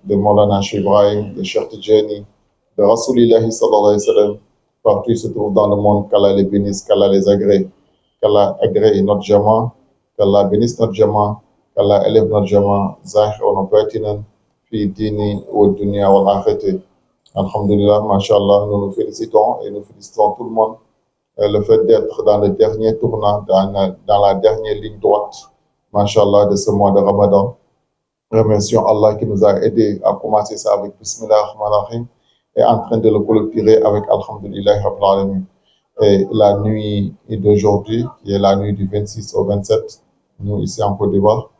de Maulana Cheikh Ibrahim, de Cheikh Tidjani, de Rasulillahi sallallahu alayhi wa sallam, partout ils se trouvent dans le monde, qu'Allah les bénisse, qu'Allah les agrée, qu'Allah agrée notre jama, qu'Allah bénisse notre jama, qu'Allah élève notre jama, zahir wa batinan, fi dini wa dunya wa akhirati. Alhamdulillah, mashallah, nous nous félicitons et nous félicitons tout le monde. Le fait d'être dans le dernier tournant, dans la dernière ligne droite, mashallah, de ce mois de Ramadan. Remercions Allah qui nous a aidés à commencer ça avec Bismillah ar-Rahman ar-Rahim et en train de le clôturer avec Alhamdulillah Rabbil Alamin. Et la nuit d'aujourd'hui, qui est la nuit du 26 au 27, nous ici en Côte d'Ivoire,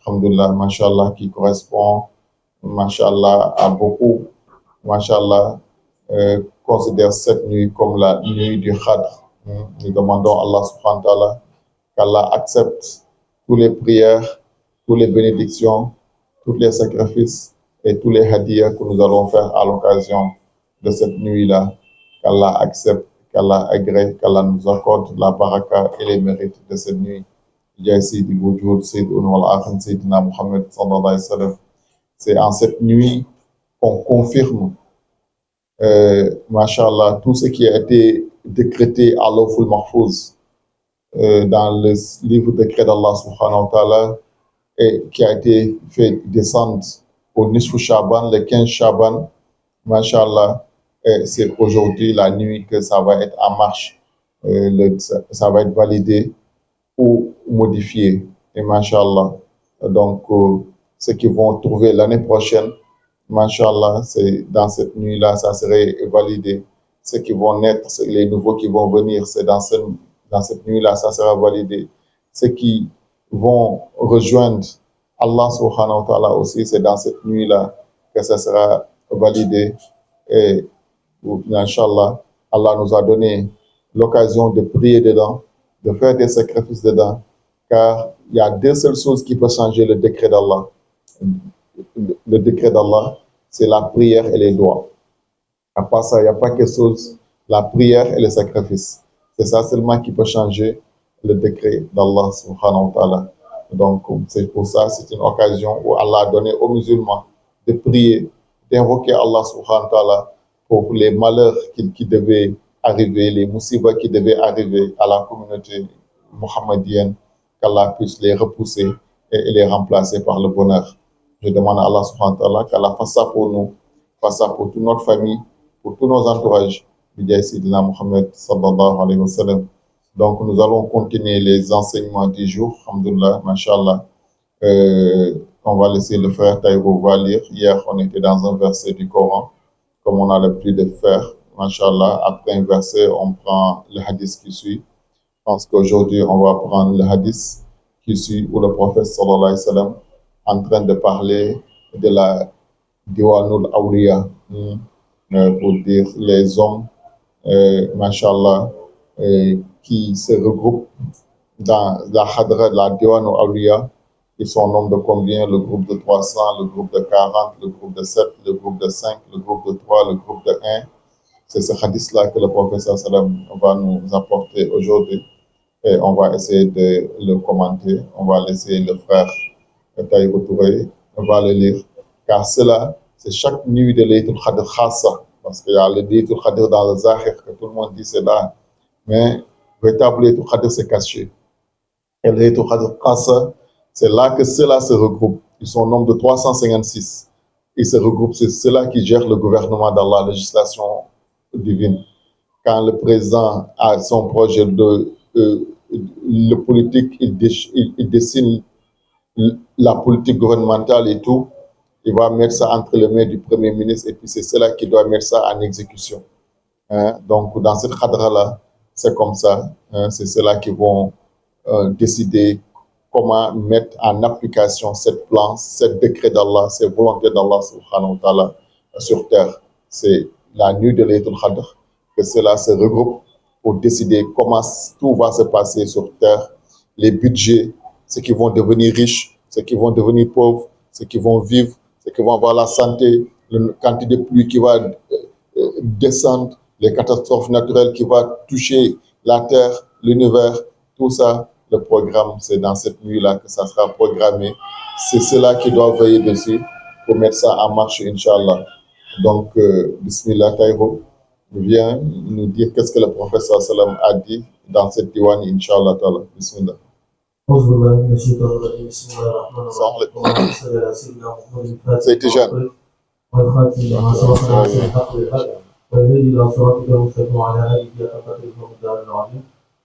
Alhamdulillah, mashallah, qui correspond, mashallah, à beaucoup, mashallah, considère cette nuit comme la nuit du Khadr. Nous demandons à Allah subhanahu wa ta'ala qu'Allah accepte toutes les prières, toutes les bénédictions, tous les sacrifices et tous les hadiyas que nous allons faire à l'occasion de cette nuit-là. Qu'Allah accepte, qu'Allah agrée, qu'Allah nous accorde la baraka et les mérites de cette nuit. C'est en cette nuit qu'on confirme, mashallah, tout ce qui a été décrété à l'Awful Mahfouz dans le livre décret d'Allah subhanahu wa ta'ala et qui a été fait descendre au Nisfu Shaban, le 15 Shaban, mashallah, c'est aujourd'hui la nuit que ça va être en marche, ça va être validé ou modifié, et mashallah, donc ceux qui vont trouver l'année prochaine, mashallah, c'est dans cette nuit-là, ça serait validé. Ceux qui vont naître, les nouveaux qui vont venir, c'est dans cette nuit-là, ça sera validé. Ceux qui vont rejoindre Allah subhanahu wa ta'ala aussi, c'est dans cette nuit-là que ça sera validé. Et, Inch'Allah, Allah nous a donné l'occasion de prier dedans, de faire des sacrifices dedans, car il y a deux seules choses qui peuvent changer le décret d'Allah. Le décret d'Allah, c'est la prière et les doigts. À part ça, il n'y a pas quelque chose, la prière et le sacrifice. C'est ça seulement qui peut changer le décret d'Allah subhanahu wa ta'ala. Donc, c'est pour ça, c'est une occasion où Allah a donné aux musulmans de prier, d'invoquer Allah subhanahu wa ta'ala pour les malheurs qui devaient arriver, les musibas qui devaient arriver à la communauté muhammadienne, qu'Allah puisse les repousser et les remplacer par le bonheur. Je demande à Allah subhanahu wa ta'ala qu'Allah fasse ça pour nous, fasse ça pour toute notre famille, pour tous nos entourages. Muhammad sallallahu alayhi wa sallam. Donc, nous allons continuer les enseignements du jour. Alhamdulillah, mashallah. On va laisser le frère Taïro va lire. Hier, on était dans un verset du Coran, comme on a l'habitude de faire. Mashallah, après un verset, on prend le hadith qui suit. Je pense qu'aujourd'hui, on va prendre le hadith qui suit, où le prophète sallallahu alayhi wa sallam en train de parler de la Diwanul Awliya, pour dire les hommes, mashallah, qui se regroupent dans la Hadra de la Diwanul Awliya. Ils sont au nombre de combien? Le groupe de 300, le groupe de 40, le groupe de 7, le groupe de 5, le groupe de 3, le groupe de 1. C'est ce hadith-là que le prophèet sallam va nous apporter aujourd'hui. Et on va essayer de le commenter. On va laisser le frère Taïro Touré, on va le lire. Car cela, c'est chaque nuit de Laylatul Qadr khassa. Parce qu'il y a le Laylatul Qadr dans le Zahir, que tout le monde dit c'est là. Mais le véritable Laylatul Qadr, c'est caché. Et le Laylatul Qadr khassa, c'est là que ceux-là se regroupent. Ils sont au nombre de 356. Ils se regroupent. C'est ceux-là qui gèrent le gouvernement dans la législation divine. Quand le président a son projet le politique, il dessine la politique gouvernementale et tout, il va mettre ça entre les mains du Premier ministre et puis c'est cela qui doit mettre ça en exécution. Donc, dans cette cadre-là, c'est comme ça. C'est ceux-là qui vont décider comment mettre en application cette plan, cette décret d'Allah, cette volonté d'Allah subhanahu wa ta'ala sur terre. C'est la nuit de Laylatul Qadr que ceux-là se regroupent pour décider comment tout va se passer sur terre, les budgets, ceux qui vont devenir riches, ceux qui vont devenir pauvres, ceux qui vont vivre, ceux qui vont avoir la santé, la quantité de pluie qui va descendre, les catastrophes naturelles qui vont toucher la terre, l'univers, tout ça, le programme, c'est dans cette nuit-là que ça sera programmé. C'est ceux-là qui doivent veiller dessus. pour mettre ça en marche, Inch'Allah. Donc, Bismillah Taïro, viens nous dire qu'est-ce que le prophète sallam a dit dans cette diwani, Inch'Allah Ta'ala. Bismillah. C'est Tijane.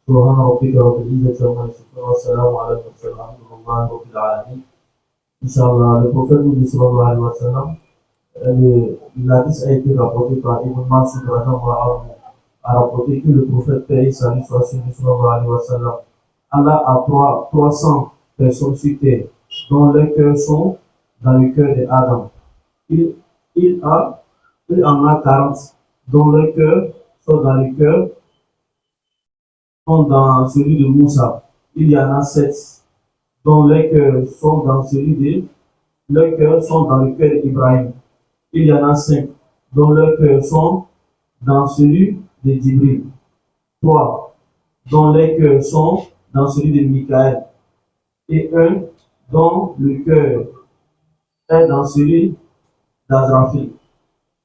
سبحان ربك رب العزة عما يصفون والسلام على المرسلين والحمد لله رب العالمين. Inch'Allah, le prophète nous dit sallallahu alayhi wa sallam, l'hadith a été rapporté par Ibn Mas'ud a rapporté que le prophète paix et salut soit sur lui sallallahu alayhi wa sallam. Allah a 300 personnes sur terre dont leurs cœurs sont dans le cœur d'Adam. Il en a 40 dont leurs cœurs sont dans le cœur dans celui de Moussa. Il y en a 7 dont les cœurs sont dans leurs cœurs sont dans le cœur d'Ibrahim. Il y en a 5 dont leurs cœurs sont dans celui de Djibril. 3 dont les cœurs sont dans celui de Michaël. Et 1 dont le cœur est dans celui d'Azraphil.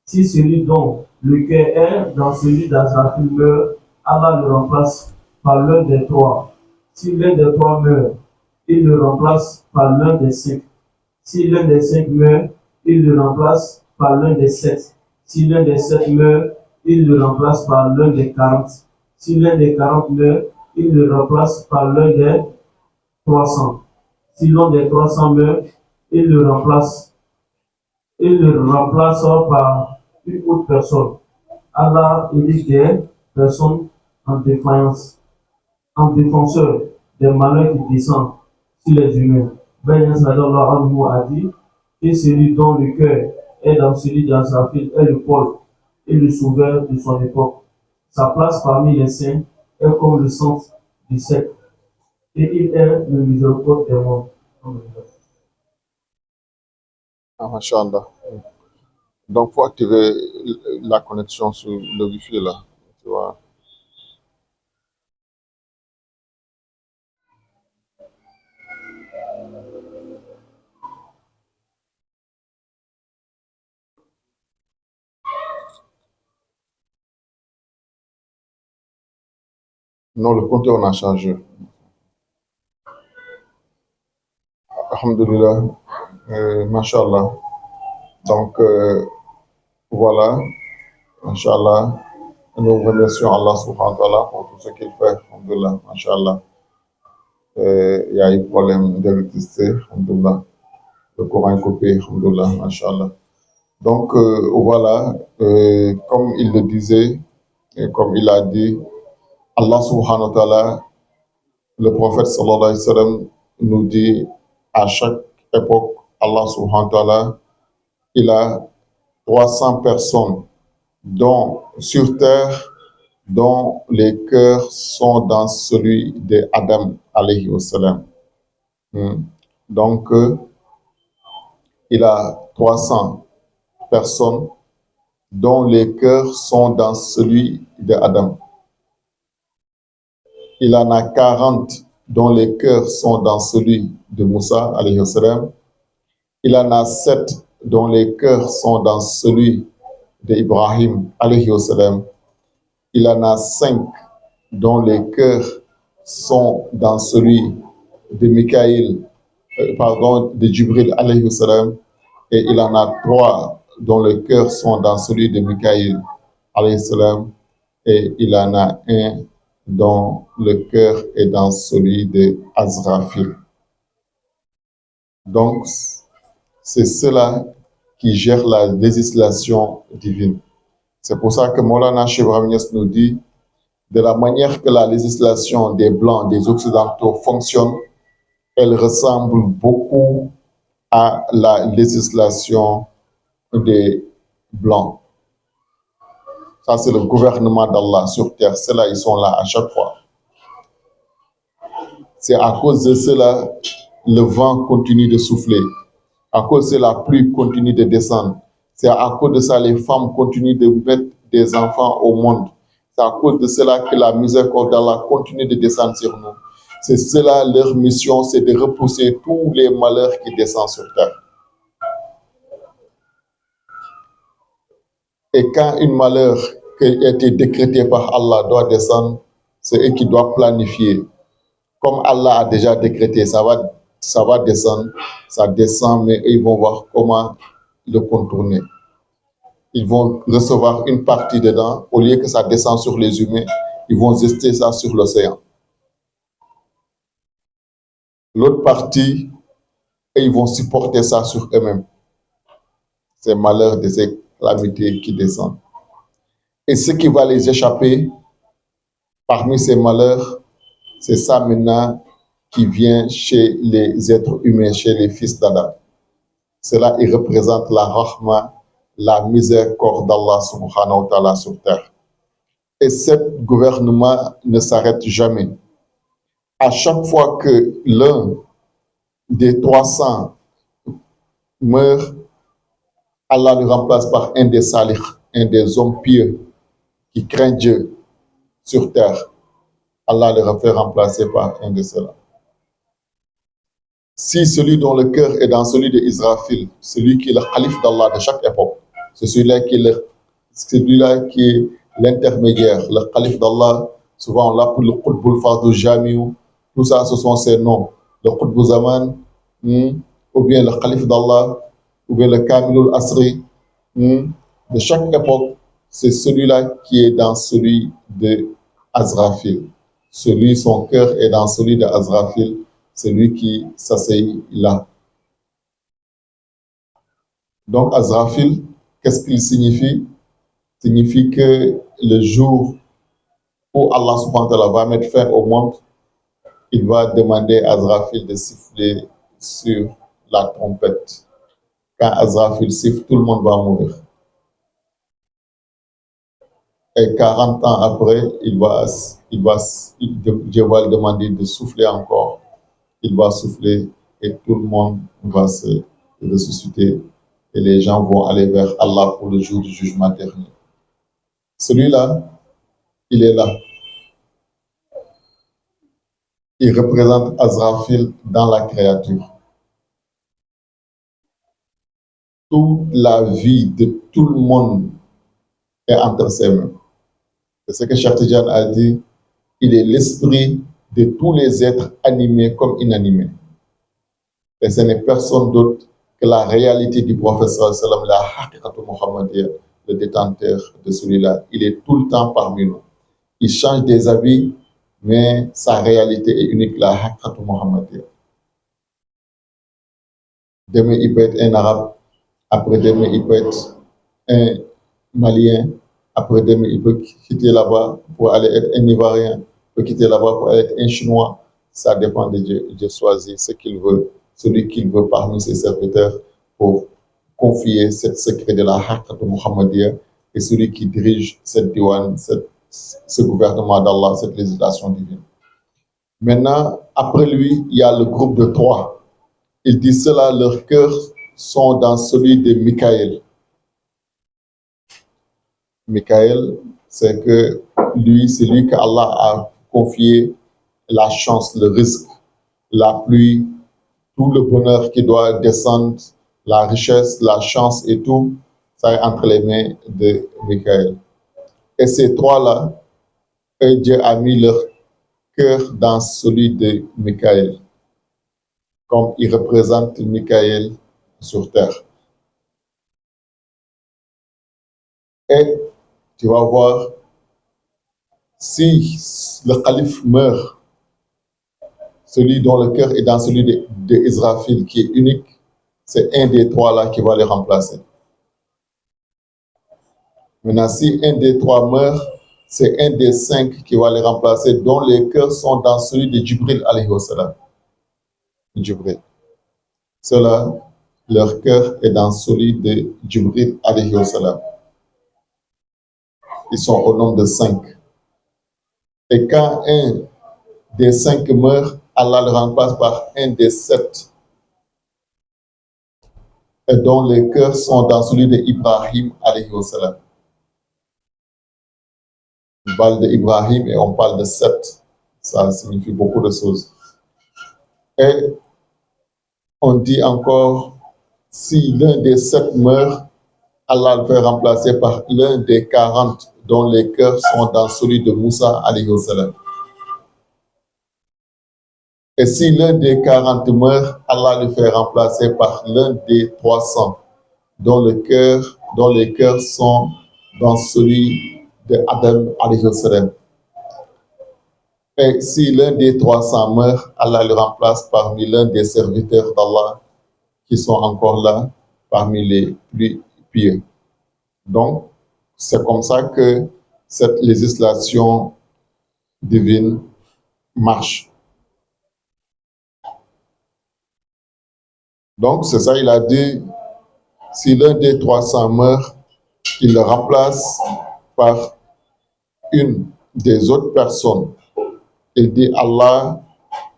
Si celui dont le cœur est dans celui d'Azraphil meurt, Allah le remplace par l'un des 3. Si l'un des 3 meurt, il le remplace par l'un des 5. Si l'un des 5 meurt, il le remplace par l'un des 7. Si l'un des 7 meurt, il le remplace par l'un des 40. Si l'un des 40 meurt, il le remplace par l'un des 300. Si l'un des 300 meurt, il le remplace par une autre personne. Allah élit des personnes en défiance, en défenseur des malheurs qui descendent sur les humains. Ben sallallahu a dit que celui dont le cœur est dans celui d'Azraphil est le Paul et le sauveur de son époque. Sa place parmi les saints est comme le centre du siècle et il est le miséricorde des mondes. Masha'Allah. Donc, il faut activer la connexion sur le Wi-Fi là. Tu vois. Non, le compteur, on a changé. Alhamdulillah. Masha'Allah. Donc, voilà. Masha'Allah. Nous remercions Allah subhanahu wa ta'ala pour tout ce qu'il fait. Alhamdulillah. Masha'Allah. Il y a eu problème d'électricité. Alhamdulillah. Le Coran est coupé. Alhamdulillah. Masha'Allah. Donc, voilà. Comme il le disait, et comme il a dit, Allah subhanahu wa ta'ala, le prophète sallallahu alayhi wa sallam nous dit à chaque époque, Allah subhanahu wa ta'ala, il a 300 personnes sur terre dont les cœurs sont dans celui d'Adam alayhi wa sallam. Donc, il a 300 personnes dont les cœurs sont dans celui d'Adam. Il en a 40 dont les cœurs sont dans celui de Moussa, alayhi wa sallam. Il en a 7 dont les cœurs sont dans celui d'Ibrahim, alayhi wa sallam. Il en a 5 dont les cœurs sont dans celui de de Djibril, alayhi wa sallam. Et il en a 3 dont les cœurs sont dans celui de Mikaïl, alayhi wa sallam. Et il en a un dont le cœur est dans celui de Azraphil. Donc, c'est cela qui gère la législation divine. C'est pour ça que Maulana Cheikh Ibrahim Niasse nous dit, de la manière que la législation des Blancs, des Occidentaux fonctionne, elle ressemble beaucoup à la législation des Blancs. Ça, c'est le gouvernement d'Allah sur terre. Ceux-là, ils sont là à chaque fois. C'est à cause de cela, le vent continue de souffler. À cause de la pluie continue de descendre. C'est à cause de ça, les femmes continuent de mettre des enfants au monde. C'est à cause de cela que la miséricorde d'Allah continue de descendre sur nous. C'est cela, leur mission, c'est de repousser tous les malheurs qui descendent sur terre. Et quand un malheur qui a été décrété par Allah doit descendre, c'est eux qui doivent planifier. Comme Allah a déjà décrété, ça va descendre, ça descend, mais ils vont voir comment le contourner. Ils vont recevoir une partie dedans, au lieu que ça descend sur les humains, ils vont jeter ça sur l'océan. L'autre partie, et ils vont supporter ça sur eux-mêmes. Ces malheurs, de ces calamités qui descendent. Et ce qui va les échapper, parmi ces malheurs, c'est ça maintenant qui vient chez les êtres humains, chez les fils d'Adam. Cela, il représente la rahma, la miséricorde d'Allah subhanahu wa ta'ala sur terre. Et ce gouvernement ne s'arrête jamais. À chaque fois que l'un des 300 meurt, Allah le remplace par un des salih, un des hommes pieux qui craint Dieu sur terre. Allah le fait remplacer par un de ceux-là. Si celui dont le cœur est dans celui d'Israfil, celui qui est le calife d'Allah de chaque époque, c'est celui-là qui est l'intermédiaire, le calife d'Allah, souvent on l'appelle le Qutbul Fardou Jamiou, tout ça ce sont ses noms, le Qutbul Zaman, ou bien le calife d'Allah, ou bien le Kamilul Asri, de chaque époque, c'est celui-là qui est dans celui de Azrafil. Celui, son cœur est dans celui de Azrafil, celui qui s'asseye là. Donc Azrafil, qu'est-ce qu'il signifie? Signifie que le jour où Allah subhanahu wa ta'ala va mettre fin au monde, il va demander à Azrafil de siffler sur la trompette. Quand Azrafil siffle, tout le monde va mourir. Et 40 ans après, Dieu va lui demander de souffler encore. Il va souffler et tout le monde va se ressusciter et les gens vont aller vers Allah pour le jour du jugement dernier. Celui-là, il est là. Il représente Azrafil dans la créature. Toute la vie de tout le monde est entre ses mains. C'est ce que Cheikh Tidiane a dit. Il est l'esprit de tous les êtres animés comme inanimés. Et ce n'est personne d'autre que la réalité du prophète sallallahu alayhi wa sallam, la haqiqatu muhammadiyya, le détenteur de celui-là. Il est tout le temps parmi nous. Il change des habits, mais sa réalité est unique, la haqiqatu muhammadiyya. Demain, il peut être un arabe. Après-demain, il peut être un malien. Après-demain, il peut quitter là-bas pour aller être un ivoirien. Il peut quitter là-bas pour aller être un chinois. Ça dépend de Dieu. Dieu choisit ce qu'il veut, celui qu'il veut parmi ses serviteurs pour confier ce secret de la haqiqatu muhammadiyya et celui qui dirige cette diwan, ce gouvernement d'Allah, cette législation divine. Maintenant, après lui, il y a le groupe de 3. Il dit cela, leurs cœurs sont dans celui de Michaël. Michaël, c'est que lui, c'est lui qu'Allah a confié la chance, le risque, la pluie, tout le bonheur qui doit descendre, la richesse, la chance et tout, ça est entre les mains de Michaël. Et ces 3-là, Dieu a mis leur cœur dans celui de Michaël, comme il représente Michaël sur terre. Et tu vas voir, si le calife meurt, celui dont le cœur est dans celui d'Israfil, qui est unique, c'est un des 3-là qui va le remplacer. Maintenant, si un des 3 meurt, c'est un des 5 qui va les remplacer, dont les cœurs sont dans celui de Jibril alayhi wa sallam. Jibril. Cela, leur cœur est dans celui de Jibril alayhi wa sallam. Ils sont au nombre de 5. Et quand un des 5 meurt, Allah le remplace par un des 7. Et dont les cœurs sont dans celui d'Ibrahim alayhi wa sallam. On parle d'Ibrahim et on parle de 7. Ça signifie beaucoup de choses. Et on dit encore, si l'un des 7 meurt, Allah le fait remplacer par l'un des 40 dont les cœurs sont dans celui de Moussa alayhi wa sallam. Et si l'un des 40 meurt, Allah le fait remplacer par l'un des 300 dont les cœurs sont dans celui de Adam alayhi wa sallam. Et si l'un des 300 meurt, Allah le remplace parmi l'un des serviteurs d'Allah qui sont encore là, parmi les plus pieux. Donc, c'est comme ça que cette législation divine marche. Donc, c'est ça, il a dit, si l'un des 300 meurt, il le remplace par une des autres personnes. Il dit, Allah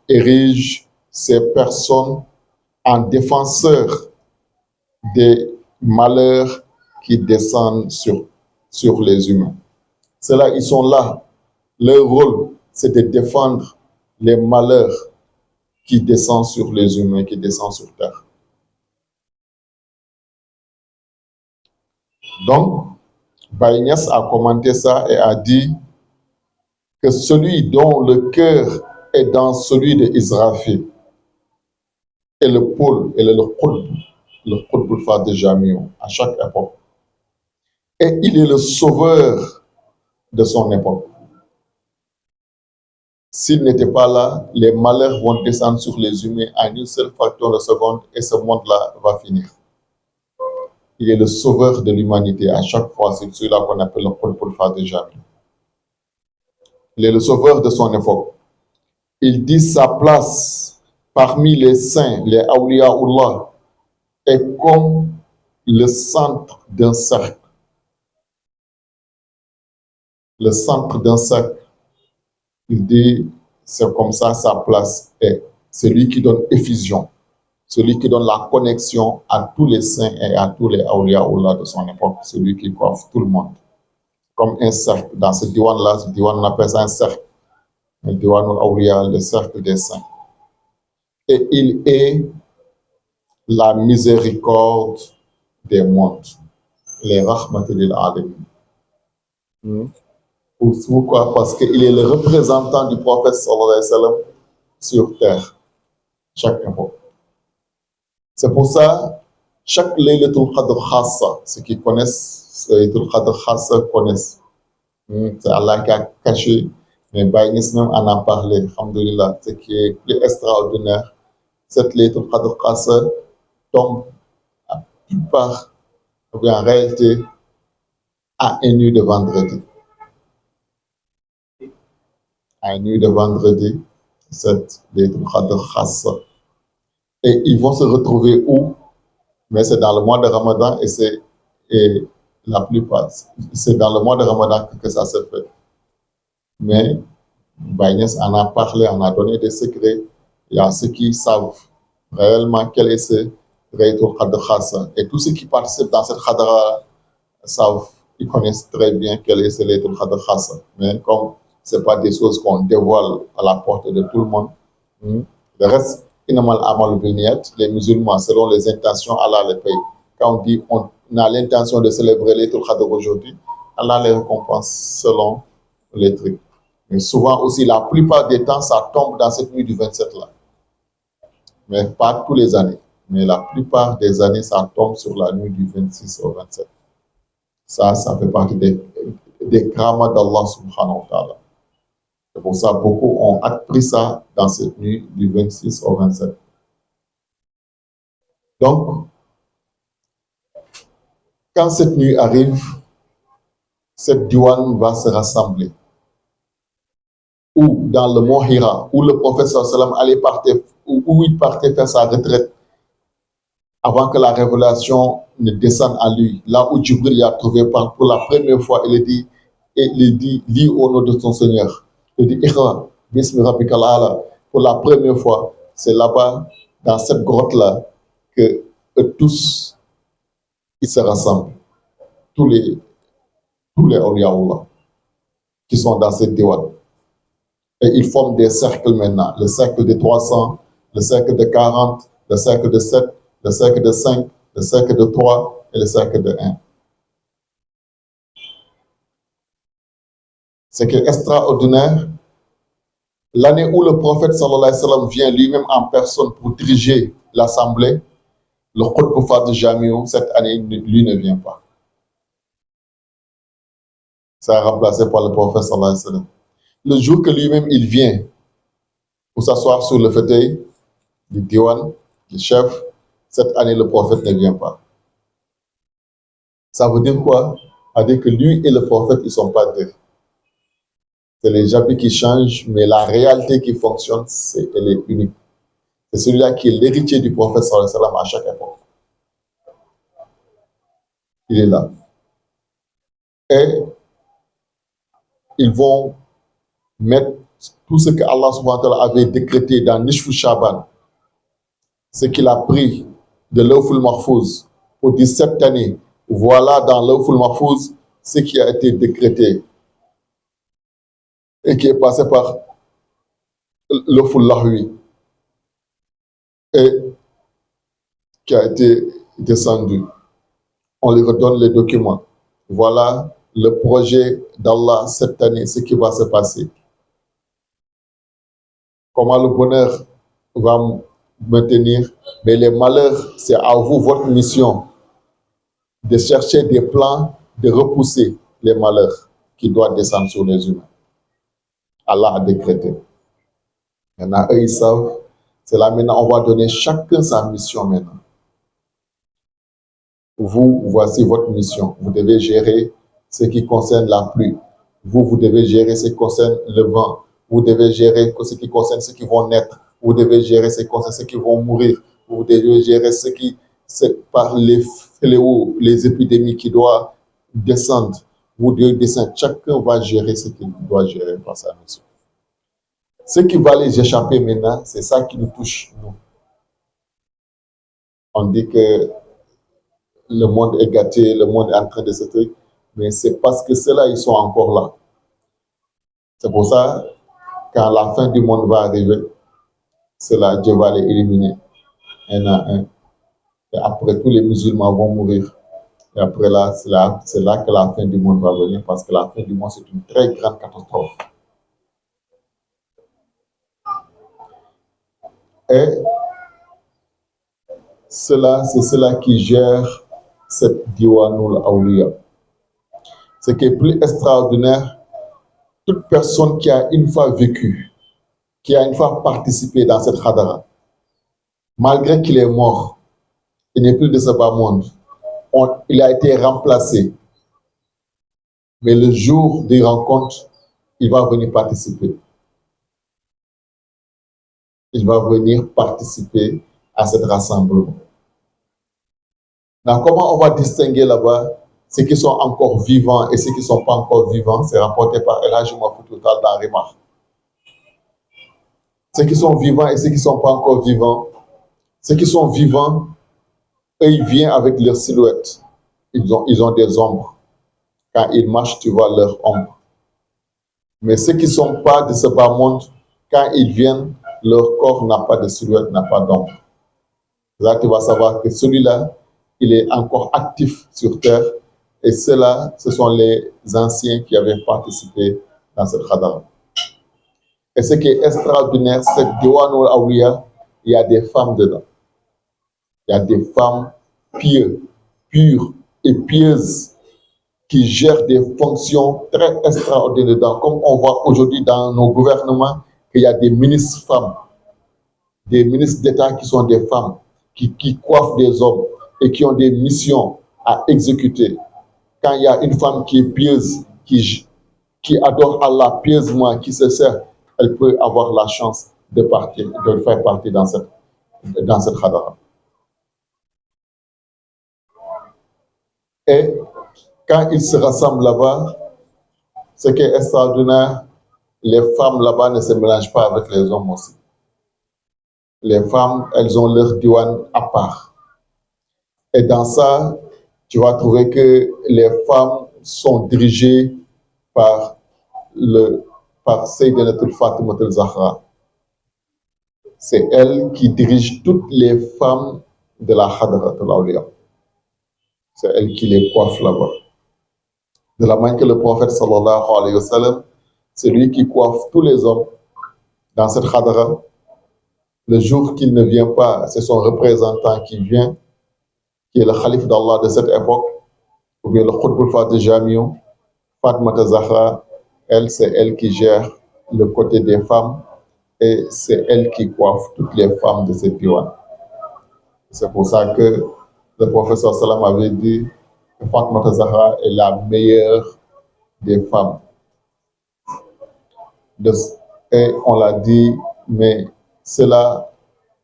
érige ces personnes en défenseurs des malheurs qui descendent sur les humains. C'est là, ils sont là. Leur rôle, c'est de défendre les malheurs qui descendent sur les humains, qui descendent sur terre. Donc, Baye Niass a commenté ça et a dit que celui dont le cœur est dans celui de Israfil est le pôle, et le qutb al-Fadil Jamiou à chaque époque. Et il est le sauveur de son époque. S'il n'était pas là, les malheurs vont descendre sur les humains en une seule fraction de seconde et ce monde-là va finir. Il est le sauveur de l'humanité à chaque fois, c'est celui-là qu'on appelle le qutb al-Fadil Jamiou. Il est le sauveur de son époque. Il dit sa place parmi les saints, les awliyaullah, est comme le centre d'un cercle. Le centre d'un cercle, il dit, c'est comme ça sa place est. Celui qui donne effusion, celui qui donne la connexion à tous les saints et à tous les awliyaullah de son époque, celui qui coiffe tout le monde. Comme un cercle. Dans ce diwan-là, ce diwan, on appelle ça un cercle. Le diwan al-awliya, le cercle des saints. Et il est la miséricorde des mondes. Les rahmatil alamin. Pourquoi? Parce qu'il est le représentant du prophète sallallahu alayhi wa sallam sur terre, chaque époque. C'est pour ça, chaque Laylatul Qadr Khassa, ceux qui connaissent Laylatul Qadr Khassa connaissent. C'est Allah qui a caché, mais Baye Niass même en a parlé, alhamdoulilah. Ce qui est plus extraordinaire, cette Laylatul Qadr Khassa tombe à plupart, en réalité, à une nuit de vendredi. À une nuit de vendredi, cette Laylatul Qadr Khassa. Et ils vont se retrouver où? Mais c'est dans le mois de Ramadan et la plupart, c'est dans le mois de Ramadan que ça se fait. Mais Baye Niass en a parlé, en a donné des secrets. Il y a ceux qui savent réellement quel est ce Laylatul Qadr Khassa. Et tous ceux qui participent dans cette Khadra savent, ils connaissent très bien quel est ce Laylatul Qadr Khassa. Mais comme ce n'est pas des choses qu'on dévoile à la porte de tout le monde, le reste, les musulmans, selon les intentions, Allah les paye. Quand on dit on a l'intention de célébrer Laylatul Qadr aujourd'hui, Allah les récompense selon les trucs. Mais souvent aussi, la plupart des temps, ça tombe dans cette nuit du 27 là. Mais pas tous les années. Mais la plupart des années, ça tombe sur la nuit du 26 au 27. Ça fait partie des karamas d'Allah subhanahu wa ta'ala. C'est pour ça que beaucoup ont appris ça dans cette nuit du 26 au 27. Donc, quand cette nuit arrive, cette diwan va se rassembler. Ou dans le mont Hira, où le prophète sallam allait partir, où il partait faire sa retraite, avant que la révélation ne descende à lui. Là où Jibril a trouvé pour la première fois, il dit, lis au nom de ton Seigneur. Il dit, Iqra, bismi rabbikal a'la. Pour la première fois, c'est là-bas, dans cette grotte-là, que tous, ils se rassemblent. Tous les awliyaullah qui sont dans cette diwan. Et ils forment des cercles maintenant. Le cercle de 300, le cercle de 40, le cercle de 7, le cercle de 5, le cercle de 3 et le cercle de 1. Ce qui est extraordinaire, l'année où le prophète sallallahu alayhi wa sallam vient lui-même en personne pour diriger l'assemblée, le Qutb Fard Jamiou, cette année, lui ne vient pas. Ça a remplacé par le prophète sallallahu alayhi wa sallam. Le jour que lui-même il vient pour s'asseoir sur le fauteuil du diwan, du chef, cette année le prophète ne vient pas. Ça veut dire quoi? Ça veut dire que lui et le prophète, ils ne sont pas deux. C'est les habits qui changent, mais la réalité qui fonctionne, elle est unique. C'est celui-là qui est l'héritier du prophète sallallahu alayhi wa sallam à chaque époque. Il est là. Et ils vont mettre tout ce que Allah subhanahu wa ta'ala avait décrété dans Nishfu Shaban, ce qu'il a pris de Lawful Mahfouz pour 17 années. Voilà dans Lawful Mahfouz ce qui a été décrété et qui est passé par Lawful Lahwi et qui a été descendu. On lui redonne les documents. Voilà le projet d'Allah cette année, ce qui va se passer. Comment le bonheur va maintenir, mais les malheurs, c'est à vous, votre mission, de chercher des plans, de repousser les malheurs qui doivent descendre sur les humains. Allah a décrété. Maintenant, eux, ils savent, c'est là maintenant, on va donner chacun sa mission maintenant. Vous, voici votre mission. Vous devez gérer ce qui concerne la pluie. Vous devez gérer ce qui concerne le vent. Vous devez gérer ce qui concerne ceux qui vont naître. Vous devez gérer ce qui concerne ceux qui vont mourir. Vous devez gérer ce qui, c'est par les fléaux, les épidémies qui doivent descendre. Vous devez descendre. Chacun va gérer ce qu'il doit gérer par sa mission. Ce qui va les échapper maintenant, c'est ça qui nous touche, nous. On dit que le monde est gâté, le monde est en train de se truc, mais c'est parce que ceux-là, ils sont encore là. C'est pour ça, quand la fin du monde va arriver, ceux-là, Dieu va les éliminer, un à un. Et après, tous les musulmans vont mourir. Et après là, c'est là que la fin du monde va venir, parce que la fin du monde, c'est une très grande catastrophe. Et c'est cela qui gère cette Diwanul Awliya. Ce qui est plus extraordinaire, toute personne qui a une fois vécu, qui a une fois participé dans cette Khadara, malgré qu'il est mort, il n'est plus de ce bas monde, il a été remplacé. Mais le jour des rencontres, il va venir participer. Il va venir participer à cette rassemblement. Donc, comment on va distinguer là-bas ceux qui sont encore vivants et ceux qui ne sont pas encore vivants? C'est rapporté par El Hadji Mahfouz Tall dans Rimah. Ceux qui sont vivants et ceux qui ne sont pas encore vivants. Ceux qui sont vivants, eux, ils viennent avec leur silhouette. Ils ont des ombres. Quand ils marchent, tu vois leur ombre. Mais ceux qui ne sont pas de ce bas monde, quand ils viennent, leur corps n'a pas de silhouette, n'a pas d'ombre. Là, tu vas savoir que celui-là, il est encore actif sur terre. Et ceux-là, ce sont les anciens qui avaient participé dans cette Khadara. Et ce qui est extraordinaire, c'est que Diwanul Awliya, il y a des femmes dedans. Il y a des femmes pures et pieuses qui gèrent des fonctions très extraordinaires dedans. Comme on voit aujourd'hui dans nos gouvernements, qu'il y a des ministres femmes, des ministres d'État qui sont des femmes, qui coiffent des hommes et qui ont des missions à exécuter. Quand il y a une femme qui est pieuse, qui adore Allah pieusement, qui se sert, elle peut avoir la chance de partir, de faire partie dans cette Khadara. Et quand ils se rassemblent là-bas, ce qui est extraordinaire, les femmes là-bas ne se mélangent pas avec les hommes aussi. Les femmes, elles ont leur diwan à part. Et dans ça, tu vas trouver que les femmes sont dirigées par Sayyidinatul Fatimatul Zahra. C'est elle qui dirige toutes les femmes de la Hadratul Awliya. C'est elle qui les coiffe là-bas. De la manière que le prophète sallallahu alayhi wa sallam, celui qui coiffe tous les hommes dans cette khadra. Le jour qu'il ne vient pas, c'est son représentant qui vient, qui est le Khalif d'Allah de cette époque, ou bien le Khutbul Fatih Jamiou, Fatmata Zahra. Elle, c'est elle qui gère le côté des femmes et c'est elle qui coiffe toutes les femmes de cette diwan. C'est pour ça que le professeur Salam avait dit que Fatmata Zahra est la meilleure des femmes. Et on l'a dit, mais cela,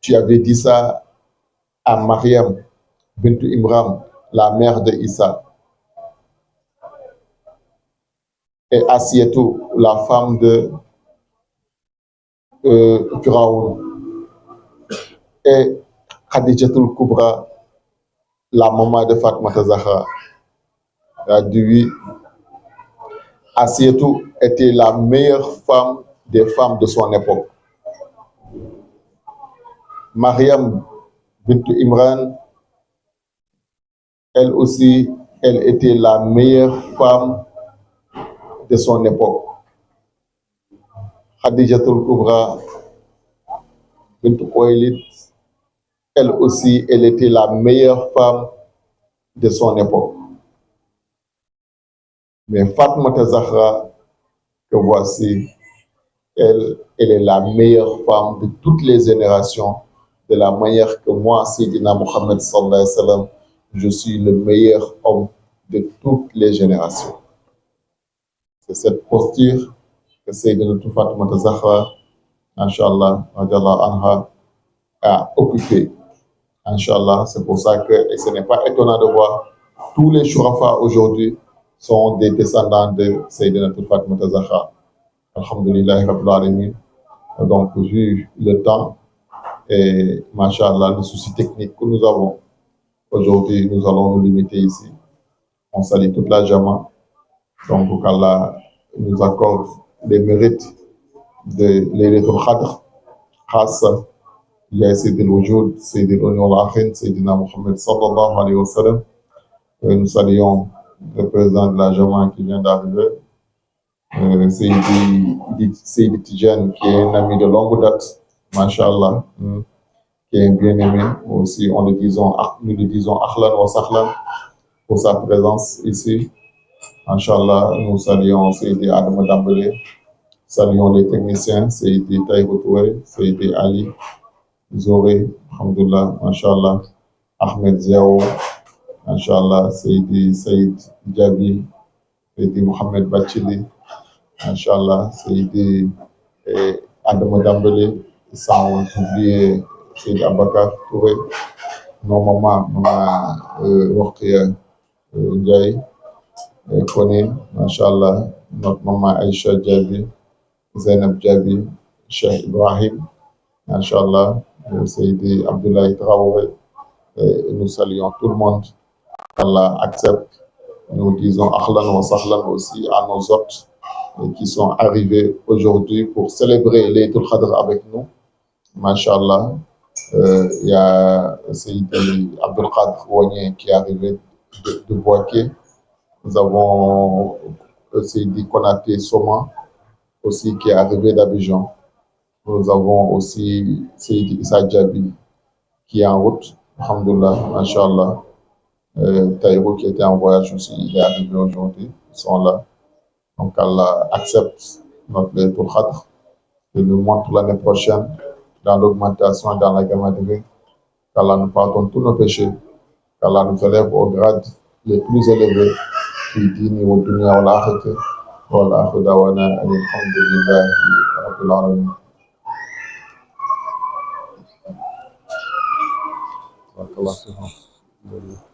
tu avais dit ça à Mariam bintu Imran, la mère de Issa, et Asietou, la femme de Firaoun, et Khadijatul Kubra, la maman de Fatmata Zahra. Elle a dit oui, Asietou était la meilleure femme des femmes de son époque. Mariam bintu Imran, elle aussi, elle était la meilleure femme de son époque. Khadijatul Kubra bintu Khuwaylid, elle aussi, elle était la meilleure femme de son époque. Mais Fatmata Zahra, que voici, elle est la meilleure femme de toutes les générations, de la manière que moi, Sayyidina Muhammad sallallahu alayhi wa sallam, je suis le meilleur homme de toutes les générations. C'est cette posture que Sayyidina Fatmata Zahra, Inch'Allah, anha, a occupée. Inch'Allah, c'est pour ça que, et ce n'est pas étonnant de voir, tous les Shurafa aujourd'hui sont des descendants de Sayyidina Fatmata Zahra. Alhamdulillah, Rabbil Alamin. Donc, vu le temps et, Masha'Allah, le souci technique que nous avons, aujourd'hui, nous allons nous limiter ici. On salue toute la Jama. Donc, qu'Allah nous accorde les mérites de Laylatul Qadr, grâce à Sayyidil Wujud, Sayyidil Uni wal Akhin, Sayyidina Muhammad sallallahu alayhi wa sallam. Nous saluons le président de la Jama qui vient d'arriver, Seydi Tijan, qui est un ami de longue date, Masha'Allah, qui est bien aimé. Aussi, nous le disons Akhlan wa Sahlan pour sa présence ici. Inch'Allah, nous saluons Seydi Adam Dambele, saluons les techniciens, Seydi Taïbo Toué, Seydi Ali Zoré, Alhamdulillah, Inch'Allah, Ahmed Ziao, Inch'Allah, Seydi Saïd Djabi, Seydi Mohamed Bachili, Inch'Allah, Seydi Adam Dambele, sans oublier Seydi Abakar Touré, nos mamans, Maman Rokhia Ndiaye, Kone, Inch'Allah, notre maman Aïcha Djabi, Zainab Djabi, Cheikh Ibrahim, Inch'Allah, Seydi Abdoulaye Traoré, nous saluons tout le monde. Allah accepte. Nous disons Akhlan wa Sahlan aussi à nos hôtes qui sont arrivés aujourd'hui pour célébrer Laylatul Qadr avec nous. Masha'Allah, il y a Seydi Abdul Qadr Ouagné qui est arrivé de Boaké. Nous avons Seydi Konaté Soma aussi qui est arrivé d'Abidjan. Nous avons aussi Seydi Issa Djabi qui est en route. Alhamdulillah, Masha'Allah. Taïro qui était en voyage aussi, il est arrivé aujourd'hui. Ils sont là. Donc Allah accepte notre Laylatul Qadr et nous montre l'année prochaine dans l'augmentation, dans la gamme de vie, qu'Allah nous pardonne tous nos péchés, qu'Allah nous élève au grade les plus élevés, qui dit niveau dunya wal akhirah, wal akhiru dawana alhamdulillah rabbil alamin. Barakallahu fikum.